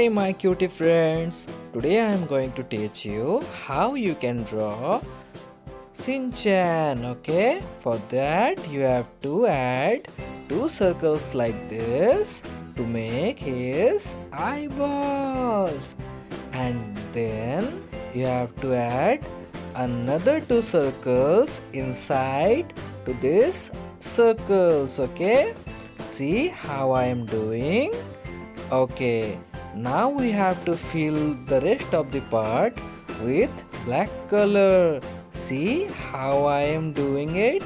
Hey my cutie friends, today I am going to teach you how you can draw Shin-chan, okay? For that you have to add two circles like this to make his eyeballs. And then you have to add another two circles inside to these circles, okay? See how I am doing? Okay, now we have to fill the rest of the part with black color. See how I am doing it?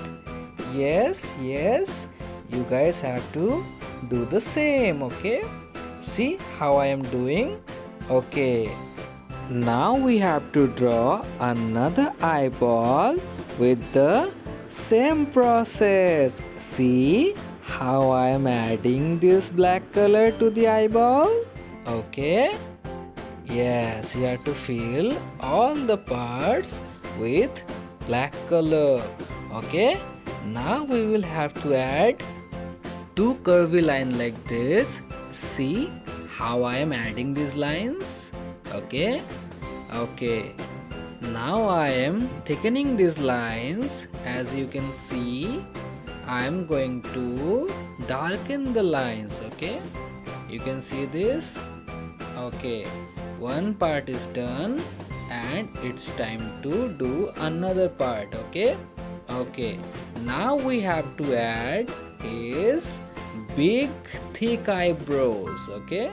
Yes, you guys have to do the same, okay? See how I am doing? Okay, now we have to draw another eyeball with the same process. See how I am adding this black color to the eyeball? Okay. Yes, you have to fill all the parts with black color. Okay. Now we will have to add two curvy lines like this. See how I am adding these lines? Okay. Okay. Now I am thickening these lines. As you can see, I am going to darken the lines. Okay. You can see this. Okay, one part is done and it's time to do another part. Okay. Okay, now we have to add his big thick eyebrows. Okay,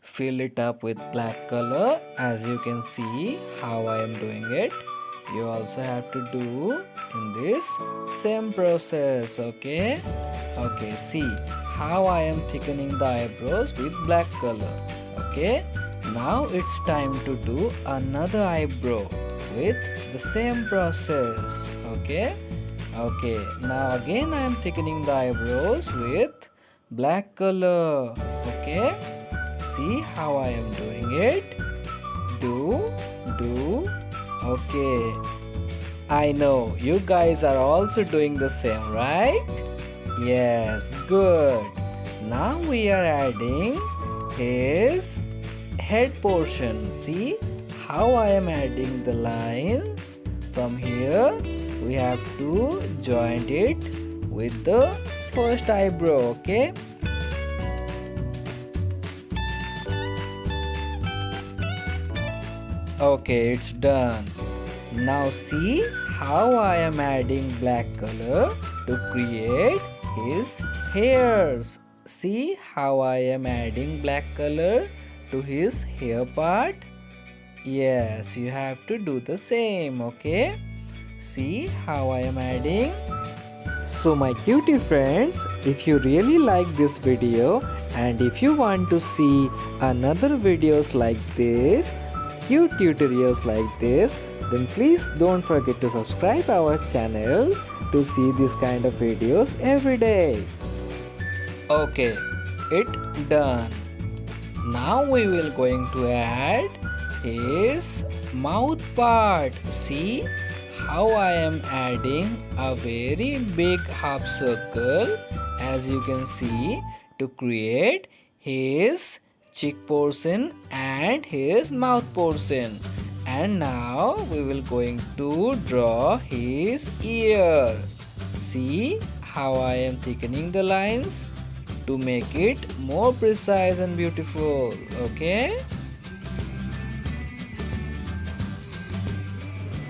fill it up with black color. As you can see how I am doing it, you also have to do in this same process. Okay. Okay, see how I am thickening the eyebrows with black color. Okay, now it's time to do another eyebrow with the same process. Okay. Okay, now again I am thickening the eyebrows with black color. Okay, see how I am doing it? Do. Okay, I know you guys are also doing the same, right? Yes, good. Now we are adding his head portion. See how I am adding the lines from here. We have to join it with the first eyebrow. Okay. Okay, it's done. Now see how I am adding black color to create his hairs. See how I am adding black color to his hair part? Yes, you have to do the same, okay? See how I am adding? So my cutie friends, if you really like this video and if you want to see another videos like this, cute tutorials like this, then please don't forget to subscribe our channel to see this kind of videos every day. Okay, it done. Now we will going to add his mouth part. See how I am adding a very big half circle, as you can see, to create his cheek portion and his mouth portion. And now we will going to draw his ear. See how I am thickening the lines to make it more precise and beautiful. Okay.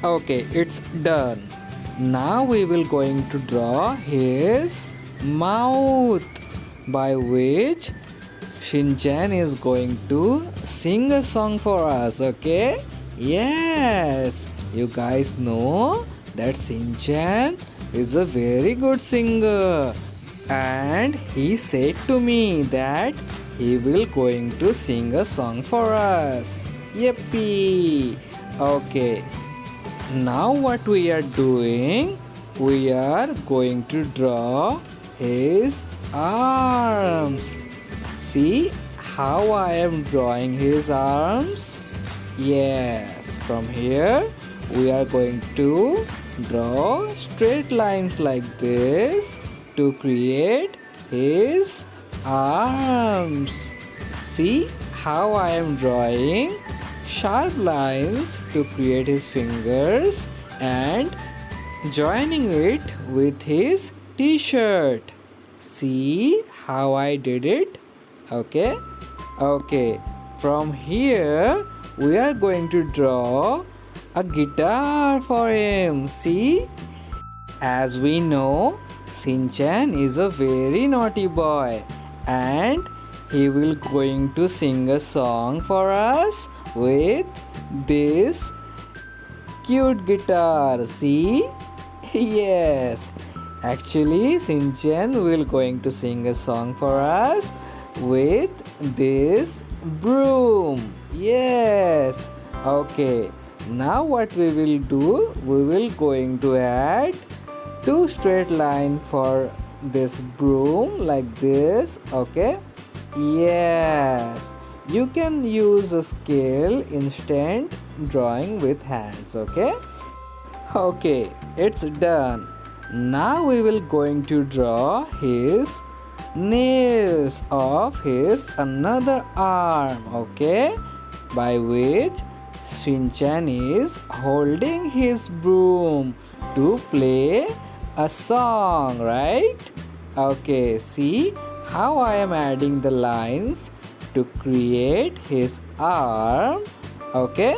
Okay, it's done. Now we will going to draw his mouth, by which Shinchan is going to sing a song for us. Okay. Yes, you guys know that Shinchan is a very good singer, and he said to me that he will going to sing a song for us. Yippee! Okay, now what we are doing, we are going to draw his arms. See how I am drawing his arms? Yes, from here we are going to draw straight lines like this to create his arms. See how I am drawing sharp lines to create his fingers and joining it with his t-shirt. See how I did it? Okay. From here we are going to draw a guitar for him. See? As we know, Shin-chan is a very naughty boy and he will going to sing a song for us with this cute guitar. See? Yes. Actually, Shin-chan will going to sing a song for us with this broom. Yes. Okay. Now what we will do? We will going to add two straight line for this broom like this. Okay. Yes. You can use a scale instead drawing with hands. Okay. Okay. It's done. Now we will going to draw his nails of his another arm. Okay. By which Shin-chan is holding his broom to play a song, right? Okay, see how I am adding the lines to create his arm, okay?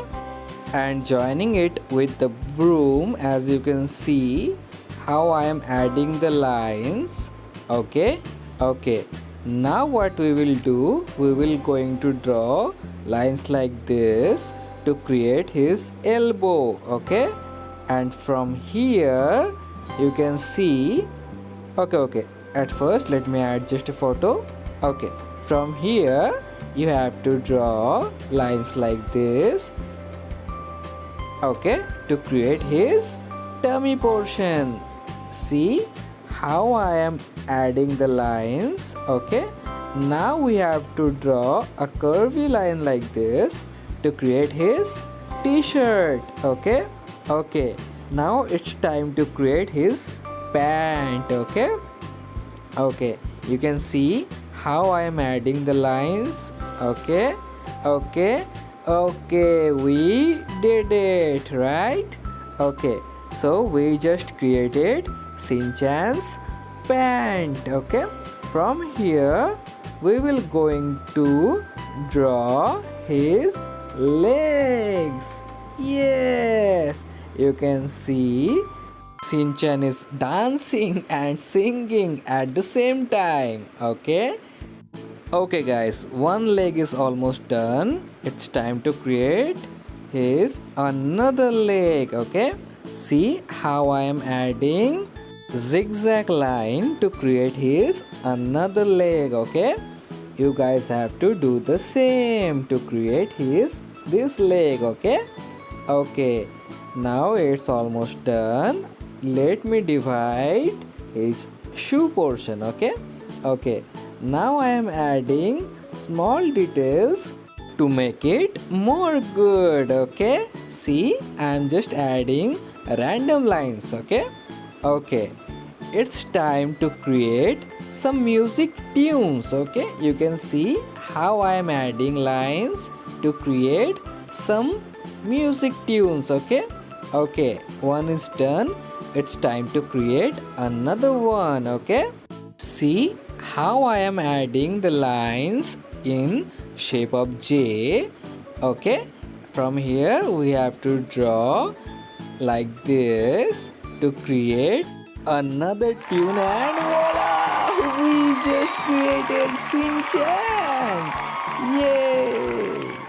And joining it with the broom, as you can see how I am adding the lines, okay? Now what we will do, we will going to draw lines like this to create his elbow, okay? And from here you can see, okay, at first let me add just a photo. Okay, from here you have to draw lines like this, okay, to create his tummy portion. See how I am adding the lines, okay? Now we have to draw a curvy line like this to create his t-shirt. Okay. Now it's time to create his pant. Okay. You can see how I am adding the lines. Okay. We did it, right? Okay. So we just created Shin-chan's pant. Okay. From here we will going to draw his legs. Yes, you can see Shin-chan is dancing and singing at the same time. Okay guys, one leg is almost done. It's time to create his another leg. Okay, see how I am adding zigzag line to create his another leg. Okay, you guys have to do the same to create this leg. Okay, now it's almost done. Let me divide his shoe portion. Okay, now I am adding small details to make it more good. Okay, see, I am just adding random lines. Okay, it's time to create some music tunes. Okay, you can see how I am adding lines to create some music tunes. Okay, one is done. It's time to create another one. Okay, see how I am adding the lines in shape of J. Okay, from here we have to draw like this to create another tune, and voila, we just created Shin-chan. Yay!